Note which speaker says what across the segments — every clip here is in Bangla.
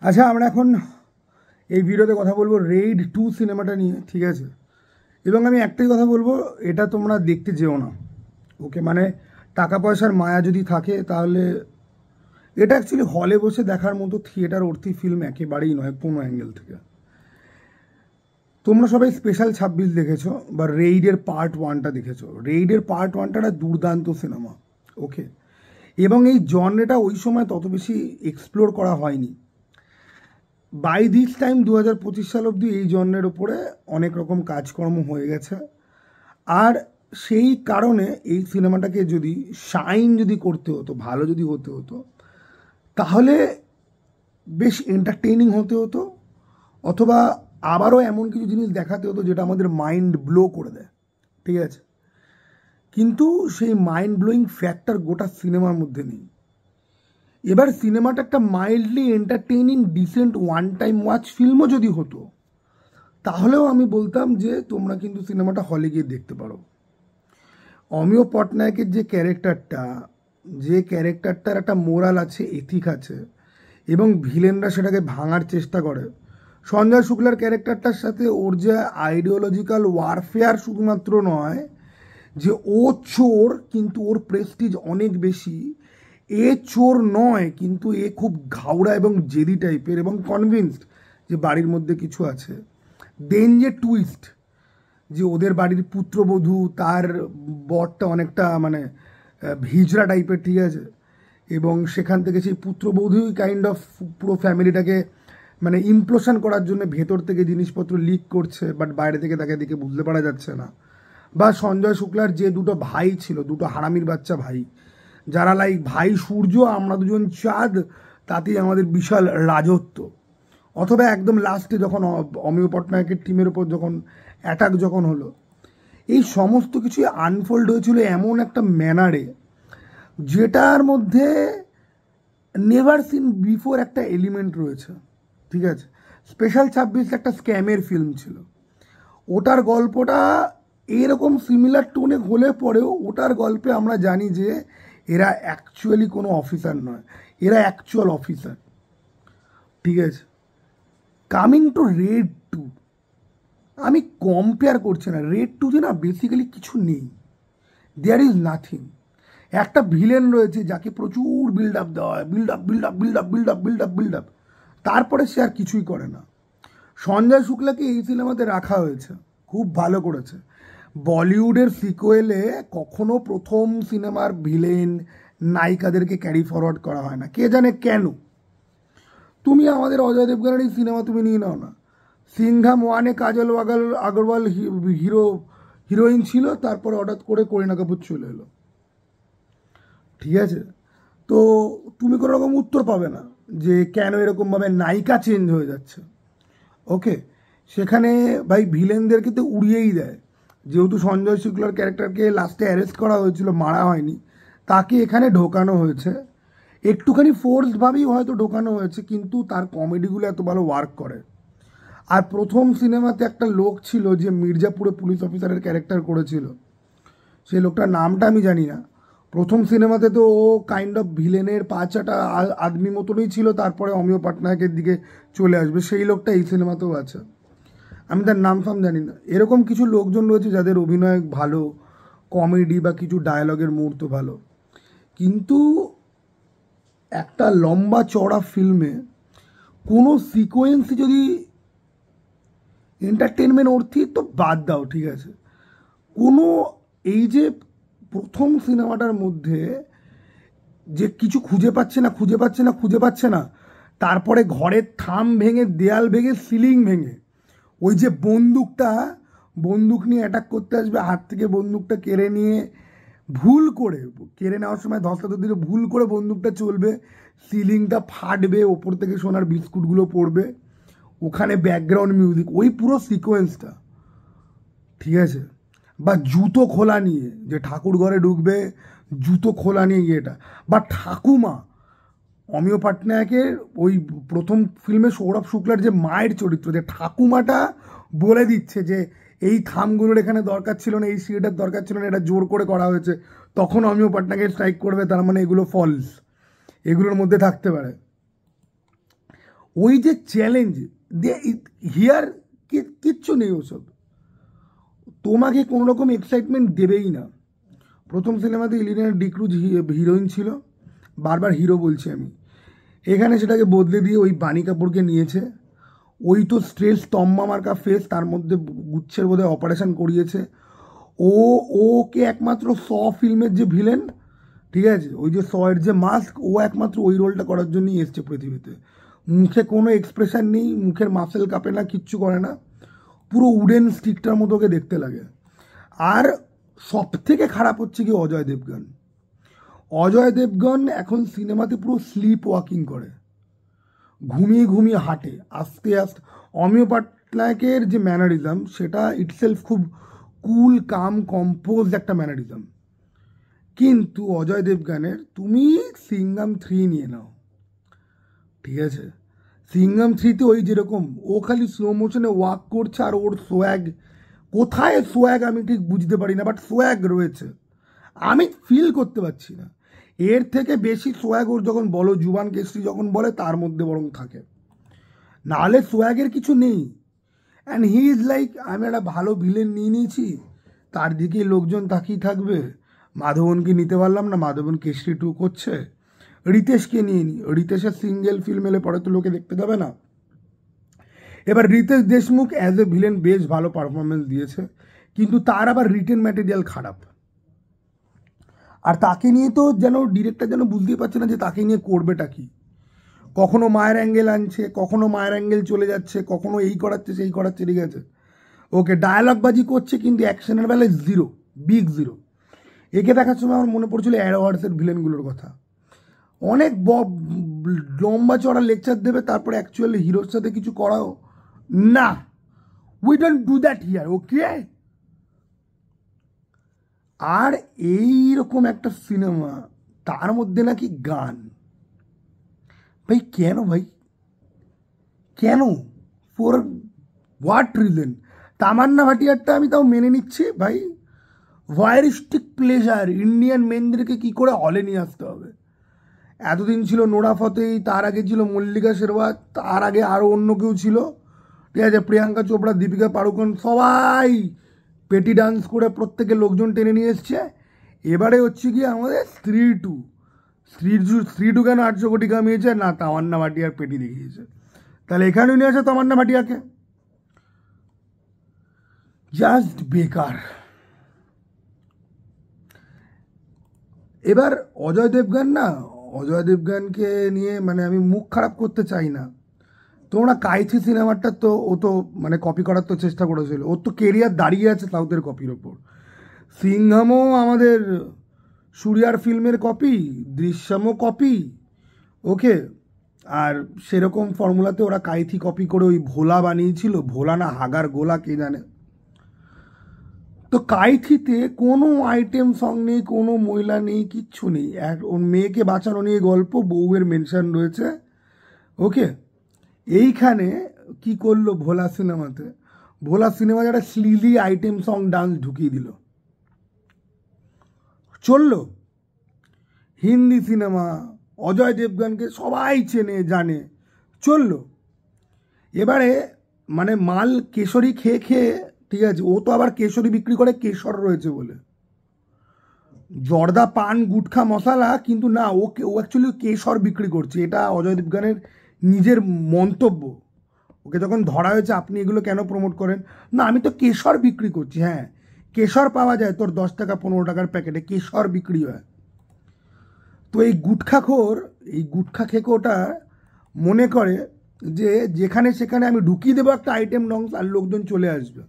Speaker 1: আচ্ছা, আমরা এখন এই ভিডিওতে কথা বলবো রেইড 2 সিনেমাটা নিয়ে, ঠিক আছে? এবং আমি একটাই কথা বলবো, এটা তোমরা দেখতে যেও না, ওকে? মানে টাকা পয়সার মায়া যদি থাকে তাহলে এটা অ্যাকচুয়ালি হলে বসে দেখার মতো থিয়েটার অর্থী ফিল্ম একেবারেই নয় কোনো অ্যাঙ্গেল থেকে। তোমরা সবাই স্পেশাল 26 দেখেছো বা রেইডের পার্ট 1টা দেখেছো। রেইডের পার্ট 1টা একটা দুর্দান্ত সিনেমা, ওকে? এবং এই জনরেটা ওই সময় তত বেশি এক্সপ্লোর করা হয়নি। বাই দিস টাইম 2025 সাল অবধি এই জন্মের ওপরে অনেক রকম কাজকর্ম হয়ে গেছে। আর সেই কারণে এই সিনেমাটাকে যদি শাইন যদি করতে হতো, ভালো যদি হতে হতো, তাহলে বেশ এন্টারটেইনিং হতে হতো, অথবা আবারও এমন কিছু জিনিস দেখাতে হতো যেটা আমাদের মাইন্ড ব্লো করে দেয়, ঠিক আছে? কিন্তু সেই মাইন্ড ব্লোয়িং ফ্যাক্টর গোটা সিনেমার মধ্যে নেই। এবার সিনেমাটা একটা mildly entertaining decent one time watch ফিল্মও যদি হতো, তাহলেও আমি বলতাম যে তোমরা কিন্তু সিনেমাটা হলে গিয়ে দেখতে পারো। অমিয় পটনায়কের যে ক্যারেক্টারটার একটা মোরাল আছে, এথিক আছে, এবং ভিলেনরা সেটাকে ভাঙার চেষ্টা করে। সঞ্জয় শুক্লার ক্যারেক্টারটার সাথে ওর যে আইডিওলজিক্যাল ওয়ারফেয়ার শুধুমাত্র নয় যে ও চোর, কিন্তু ওর প্রেস্টিজ অনেক বেশি। এ চোর নয়, কিন্তু এ খুব ঘাওড়া এবং জেদি টাইপের এবং কনভিন্সড যে বাড়ির মধ্যে কিছু আছে। দেন যে টুইস্ট, যে ওদের বাড়ির পুত্রবধূ, তার বরটা অনেকটা মানে হিজড়া টাইপের, ঠিক আছে? এবং সেখান থেকে সেই পুত্রবধূই কাইন্ড অফ পুরো ফ্যামিলিটাকে মানে ইমপ্লোশন করার জন্য ভেতর থেকে জিনিসপত্র লিক করছে, বাট বাইরে থেকে তাকে দেখে বুঝতে পারা যাচ্ছে না। বা সঞ্জয় শুক্লার যে দুটো ভাই ছিল, দুটো হারামির বাচ্চা ভাই, যারা লাইক ভাই সূর্য আমরা দুজন চাঁদ, তাতেই আমাদের বিশাল রাজত্ব। অথবা একদম লাস্টে যখন অমিয় পটনায়কের টিমের ওপর যখন অ্যাটাক যখন হলো, এই সমস্ত কিছুই আনফোল্ড হয়েছিল এমন একটা ম্যানারে যেটার মধ্যে নেভার সিন বিফোর একটা এলিমেন্ট রয়েছে, ঠিক আছে? স্পেশাল 26 একটা স্ক্যামের ফিল্ম ছিল। ওটার গল্পটা এরকম সিমিলার টোনে হলে পরেও ওটার গল্পে আমরা জানি যে এরা অ্যাকচুয়ালি কোনো অফিসার নয়, এরা অ্যাকচুয়াল অফিসার, ঠিক আছে? কামিং টু রেড 2, আমি কম্পেয়ার করছি না। রেড 2তে না বেসিক্যালি কিছু নেই, দেয়ার ইজ নাথিং। একটা ভিলেন রয়েছে যাকে প্রচুর বিল্ড আপ দেওয়া হয়, build up build up build up build up build up build up, তারপরে সে আর কিছুই করে না। সঞ্জয় শুক্লাকে এই সিনেমাতে রাখা হয়েছে, খুব ভালো করেছে। বলিউডের সিকোয়েলে কখনো প্রথম সিনেমার ভিলেন নায়িকাদেরকে ক্যারি ফরওয়ার্ড করা হয় না, কে জানে কেন? তুমি আমাদের অজয় দেবগনের এই সিনেমা তুমি নিয়ে নাও না, সিংঘাম 1-এ কাজল আগরওয়াল হিরোইন ছিল, তারপরে হঠাৎ করে করিনা কাপুর চলে এলো, ঠিক আছে? তো তুমি কোনো রকম উত্তর পাবে না যে কেন এরকমভাবে নায়িকা চেঞ্জ হয়ে যাচ্ছে, ওকে? সেখানে ভাই ভিলেনদেরকে তো উড়িয়েই দেয়। যেহেতু সঞ্জয় শুক্লার ক্যারেক্টারকে লাস্টে অ্যারেস্ট করা হয়েছিল, মারা হয়নি, তাকে এখানে ঢোকানো হয়েছে। একটুখানি ফোর্সডভাবেই হয়তো ঢোকানো হয়েছে, কিন্তু তার কমেডিগুলো এত ভালো ওয়ার্ক করে। আর প্রথম সিনেমাতে একটা লোক ছিল যে মির্জাপুরে পুলিশ অফিসারের ক্যারেক্টার করেছিল, সেই লোকটার নামটা আমি জানি না। প্রথম সিনেমাতে তো ও কাইন্ড অফ ভিলেনের পাঁচাটা আদমি মতনই ছিল, তারপরে অমিয় পটনায়কের দিকে চলে আসবে। সেই লোকটা এই সিনেমাতেও আছে, আমি তার নাম ফাম জানি না। এরকম কিছু লোকজন রয়েছে যাদের অভিনয় ভালো, কমেডি বা কিছু ডায়লগের মুহূর্ত ভালো, কিন্তু একটা লম্বা চড়া ফিল্মে কোনো সিকোয়েন্সই যদি এন্টারটেনমেন্ট অর্থী তো বাদ দাও, ঠিক আছে? কোনো এই যে প্রথম সিনেমাটার মধ্যে যে কিছু খুঁজে পাচ্ছে না খুঁজে পাচ্ছে না খুঁজে পাচ্ছে না, তারপরে ঘরের থাম ভেঙে, দেয়াল ভেঙে, সিলিং ভেঙে, ওই যে বন্দুক নিয়ে অ্যাটাক করতে আসবে, হাত থেকে বন্দুকটা কেড়ে নিয়ে ভুল করে, কেড়ে নেওয়ার সময় ধস্তাধস্তি ভুল করে বন্দুকটা চলবে, সিলিংটা ফাটবে, ওপর থেকে সোনার বিস্কুটগুলো পড়বে, ওখানে ব্যাকগ্রাউন্ড মিউজিক, ওই পুরো সিকোয়েন্সটা, ঠিক আছে? বা জুতো খোলা নিয়ে, যে ঠাকুর ঘরে ঢুকবে জুতো খোলা নিয়ে ইয়েটা, বা ঠাকুমা, অমিয় পটনায়কের ওই প্রথম ফিল্মে সৌরভ শুক্লার যে মায়ের চরিত্র, যে ঠাকুমাটা বলে দিচ্ছে যে এই থামগুলোর এখানে দরকার ছিল না, এই সিঁড়িটার দরকার ছিল না, এটা জোর করে করা হয়েছে, তখন অমিয় পটনায়কের স্ট্রাইক করবে, তার মানে এগুলো ফলস, এগুলোর মধ্যে থাকতে পারে। ওই যে চ্যালেঞ্জ হিয়ার কিচ্ছু নেই ওসব, তোমাকে কোনো রকম এক্সাইটমেন্ট দেবেই না। প্রথম সিনেমাতে ইলিনা ডিক্রুজ হিরোইন ছিল, বারবার হিরো বলছি আমি, এখানে সেটাকে বদলে দিয়ে ওই বাণী কাপুরকে নিয়েছে। ওই তো স্ট্রেস তম্মা মার্কা ফেস, তার মধ্যে গুচ্ছের বোধহয় অপারেশন করিয়েছে। ওকে একমাত্র ফিল্মের যে ভিলেন, ঠিক আছে, ওই যে এর যে মাস্ক, ও একমাত্র ওই রোলটা করার জন্যই এসছে পৃথিবীতে। মুখে কোনো এক্সপ্রেশন নেই, মুখের মাসেল কাঁপে না, কিচ্ছু করে না, পুরো উডেন স্টিকটার মতো ওকে দেখতে লাগে। আর সব থেকে খারাপ হচ্ছে কি অজয় দেবগন এখন সিনেমাতে পুরো স্লিপ ওয়াকিং করে, ঘুমিয়ে ঘুমিয়ে হাঁটে আস্তে আস্তে। অমিয় পটনায়কের যে ম্যানারিজম সেটা ইটসেলফ খুব কুল কাম কম্পোজ একটা ম্যানারিজম, কিন্তু অজয় দেবগানের তুমি সিঙ্গাম 3 নিয়ে নাও, ঠিক আছে, সিঙ্গাম 3তে ওই যেরকম ও খালি স্লো মোশনে ওয়াক করছে আর ওর সোয়াগ, কোথায় সোয়াগ আমি ঠিক বুঝতে পারি না, বাট সোয়াগ রয়েছে, আমি ফিল করতে পারছি না। এর থেকে বেশি সোয়াগ ওর যখন বলো জুবান কেসরি যখন বলে তার মধ্যে বরং থাকে, নাহলে সোয়াগের কিছু নেই। অ্যান্ড হি ইজ লাইক আমি একটা ভালো ভিলেন নিয়ে নিয়েছি, তার দিকে লোকজন তাকিয়ে থাকবে, মাধবনকে নিতে পারলাম না, মাধবন কেসরি 2 করছে, রিতেশকে নিয়ে নি, রিতেশের সিঙ্গেল ফিল্ম এলে পরে তো লোকে দেখতে যাবে না। এবার Riteish Deshmukh as a villain বেশ ভালো পারফরমেন্স দিয়েছে, কিন্তু তার আবার রিটেন ম্যাটেরিয়াল খারাপ, আর তাকে নিয়ে তো যেন ডিরেক্টর যেন বুঝতেই পারছে না যে তাকে নিয়ে করবেটা কি। কখনো মায়ের অ্যাঙ্গেল আনছে, কখনো মায়ের অ্যাঙ্গেল চলে যাচ্ছে, কখনো এই করাচ্ছে সেই করাচ্ছে, ঠিক আছে, ওকে ডায়ালগবাজি করছে, কিন্তু অ্যাকশনের বেলায় জিরো, বিগ জিরো। একে দেখার সময় আমার মনে পড়ছিল অ্যাডওয়ার্ডসের ভিলেনগুলোর কথা, অনেক লম্বা চড়া লেকচার দেবে, তারপরে অ্যাকচুয়ালি হিরোর সাথে কিছু করাও না, we don't do that here, okay. আর এইরকম একটা সিনেমা, তার মধ্যে নাকি গান, ভাই কেন ভাই, কেন, ফর হোয়াট রিজন? তামান্না ভাটিয়ারটা আমি তাও মেনে নিচ্ছি ভাই, ভয়েরিস্টিক প্লেজার, ইন্ডিয়ান মেনদেরকে কী করে হলে নিয়ে আসতে হবে। এতদিন ছিল নোরা ফতেই, তার আগে ছিল মল্লিকা শেরওয়াত, তার আগে আরও অন্য কেউ ছিল, ঠিক আছে, প্রিয়াঙ্কা চোপড়া, দীপিকা পাড়ুকোন, সবাই পেটি ডান্স করে প্রত্যেকে লোকজন টেনে নিয়ে এসছে। এবারে হচ্ছে কি আমাদের স্ত্রী টু কেন 800 কোটি কামিয়েছে না, তামান্না ভাটিয়ার পেটি দেখিয়েছে, তাহলে এখানেও নিয়ে আসে তামান্না ভাটিয়াকে, জাস্ট বেকার। এবার অজয় দেবগানকে নিয়ে মানে আমি মুখ খারাপ করতে চাই না, তোমরা কাইথি সিনেমাটা তো ও তো মানে কপি করার তো চেষ্টা করেছিল, ওর তো কেরিয়ার দাঁড়িয়ে আছে সাউথের কপির ওপর। সিংহামও আমাদের সূর্যার ফিল্মের কপি, দৃশ্যমও কপি, ওকে। আর সেরকম ফর্মুলাতে ওরা কাইথি কপি করে ওই ভোলা বানিয়েছিল, ভোলা না হাগার গোলা কে জানে। তো কাইথিতে কোনো আইটেম সং নেই, কোনো মহিলা নেই, কিচ্ছু নেই, ওর মেয়েকে বাঁচানো নিয়ে গল্প, বউয়ের মেনশন রয়েছে, ওকে। এইখানে কি করলো ভোলা সিনেমা যারা স্লিলি আইটেম সং ডান্স ঢুকিয়ে দিল, চললো। হিন্দি সিনেমা, অজয় দেবগানকে সবাই চেনে জানে, চললো। এবারে মানে মাল কেশরী খেয়ে খেয়ে, ঠিক আছে, ও তো আবার কেশরী বিক্রি করে কেশর রয়েছে বলে, জর্দা পান গুটখা মশালা, কিন্তু না, ও অ্যাকচুয়ালি কেশর বিক্রি করছে, এটা অজয় দেবগানের নিজের মন্তব্য। ওকে যখন ধরা হয়েছে আপনি এগুলো কেন প্রমোট করেন, না আমি তো কেশর বিক্রি করছি, হ্যাঁ কেশর পাওয়া যায় তোর 10 টাকা 15 টাকার প্যাকেটে কেশর বিক্রি হয়। তো এই গুটখা খেকোটা মনে করে যে যেখানে সেখানে আমি ঢুকিয়ে দেবো একটা আইটেম নংস আর লোকজন চলে আসবে।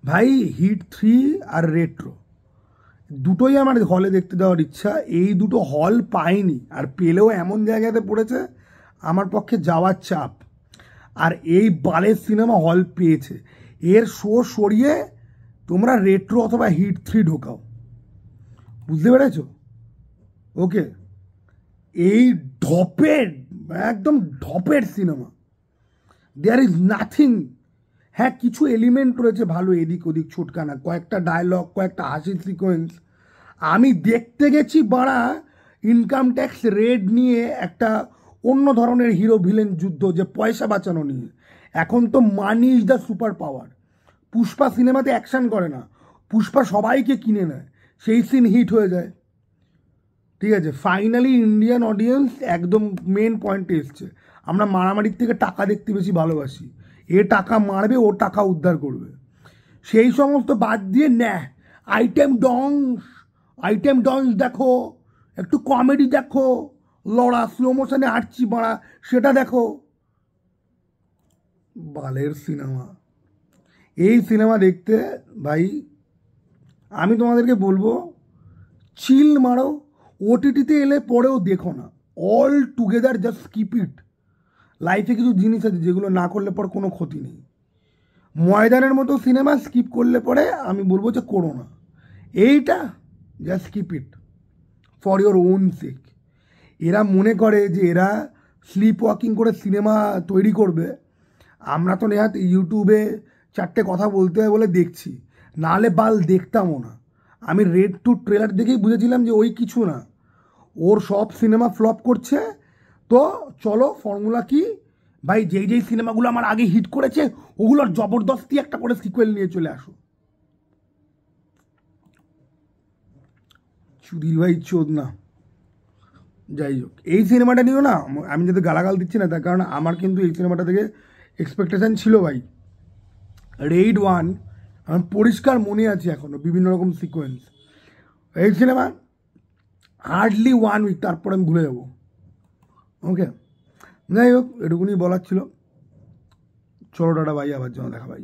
Speaker 1: ভাই হিট 3 আর রেট্রো দুটোই আমার হলে দেখতে দেওয়ার ইচ্ছা, এই দুটো হল পাইনি, আর পেলেও এমন জায়গাতে পড়েছে আমার পক্ষে যাওয়ার চাপ। আর এই বালের সিনেমা হল পেয়েছে, এর শো সরিয়ে তোমরা রেট্রো অথবা হিট 3 ঢোকাও, বুঝতে পেরেছ, ওকে। এই একদম ঢপের সিনেমা, দেয়ার ইজ নাথিং। হ্যাঁ কিছু এলিমেন্ট রয়েছে ভালো, এদিক ওদিক ছুটকানা, কয়েকটা ডায়লগ, কয়েকটা হাসির সিকোয়েন্স। আমি দেখতে গেছি বাড়া ইনকাম ট্যাক্স রেড নিয়ে একটা অন্য ধরনের হিরো ভিলেন যুদ্ধ, যে পয়সা বাঁচানো নিয়ে। এখন তো money is the super power. Pushpa সিনেমাতে অ্যাকশন করে না, পুষ্পা সবাইকে কিনে নেয়, সেই সিন হিট হয়ে যায়। ঠিক আছে, ফাইনালি ইন্ডিয়ান অডিয়েন্স একদম মেন পয়েন্টে এসছে। আমরা মারামারির থেকে টাকা দেখতে বেশি ভালোবাসি। এ টাকা মারবে, ও টাকা উদ্ধার করবে, সেই সমস্ত বাদ দিয়ে আইটেম ডংস দেখো, একটু কমেডি দেখো, লড়া স্লো মোশনে আটছি মারা সেটা দেখো। বালের সিনেমা। এই সিনেমা দেখতে ভাই আমি তোমাদেরকে বলবো, চিল মারো, ওটিটিতে এলে পরেও দেখো না, অল টুগেদার জাস্ট স্কিপ ইট। লাইফে কিছু জিনিস আছে যেগুলো না করলে পর কোনো ক্ষতি নেই। ময়দানের মতো সিনেমা স্কিপ করলে পরে আমি বলবো যে করো না, এইটা just skip it for your own sake. এরা মনে করে যে এরা স্লিপ ওয়াকিং করে সিনেমা তৈরি করবে। আমরা তো নেহাত ইউটিউবে 4টে কথা বলতে হয় বলে দেখছি, নাহলে বাল দেখতামও না। আমি রেড 2 ট্রেলার দেখেই বুঝেছিলাম যে ওই কিছু না, ওর সব সিনেমা ফ্লপ করছে। তো চলো ফর্মুলা কি ভাই, যেই সিনেমাগুলো আমার আগে হিট করেছে ওগুলোর জবরদস্তি একটা করে সিকুয়েল নিয়ে চলে আসো। চুদির ভাই চোদ না। যাই হোক, এই সিনেমাটা নিয়েও না আমি যাতে গালাগাল দিচ্ছি না, তার কারণ আমার কিন্তু এই সিনেমাটা থেকে এক্সপেকটেশান ছিল ভাই। রেড 1 আমার পরিষ্কার মনে আছে এখনও, বিভিন্ন রকম সিকোয়েন্স। এই সিনেমা হার্ডলি 1 উইক, তারপর আমি ভুলে যাবো। ওকে, যাই হোক, এটুকুনি বলার ছিল। চলো টাটা ভাই, আবার যেন দেখা ভাই।